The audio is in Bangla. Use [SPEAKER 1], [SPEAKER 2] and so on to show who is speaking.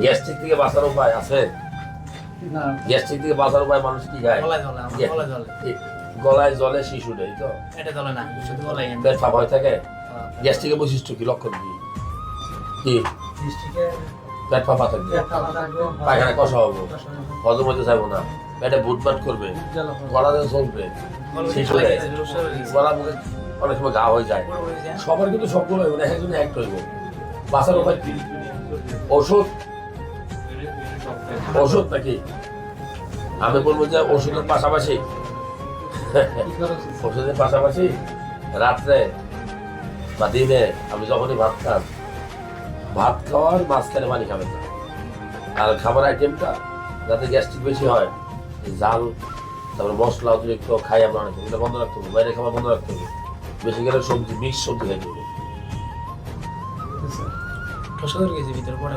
[SPEAKER 1] গ্যাস্ট্রিক থেকে বাঁচার উপায় আছে?
[SPEAKER 2] না
[SPEAKER 1] গ্যাস্ট্রিক থেকে বাঁচার উপায় মানুষ কি খায়? গলায় জলে শিশু নেই তো
[SPEAKER 3] এটা চলে না, শুধু গলাই
[SPEAKER 1] পেট ফাঁপা হয়ে থাকে। গ্যাস্ট্রিকের বৈশিষ্ট্য কি, লক্ষণ কি? কি
[SPEAKER 2] ডিস্ট্রিক্টে
[SPEAKER 1] পেট ফাঁপা থাকবে, পায়খানা কষা হবো, হজম হতে চাইবো না, পেটে বুটবাট করবে, গলা দিয়ে চলবে, শিশু নেই, গলা মুখে অনেক সময় ঘা হয়ে যায়। সবার কিন্তু সবগুলো হইব না, একজন এক হইব। বাঁচার উপায় কি? ওষুধ? ওষুধ নাকি? আমি বলবো যে ওষুধের পাশাপাশি ওষুধের পাশাপাশি রাত্রে বা দিনে আপনি যখনই ভাত খান, ভাত খাওয়ার মাঝখানে পানি খাবেন না। আর খাবার আইটেমটা যাতে গ্যাস্ট্রিক বেশি হয়, জাল তারপরে মশলা অতিরিক্ত খাই আমরা অনেক, এটা বন্ধ রাখতে হবে। বাইরে খাবার বন্ধ রাখতে হবে। বেশি করে সবজি, মিক্স সবজি খাইতে হবে।
[SPEAKER 3] ভিতরে পড়ে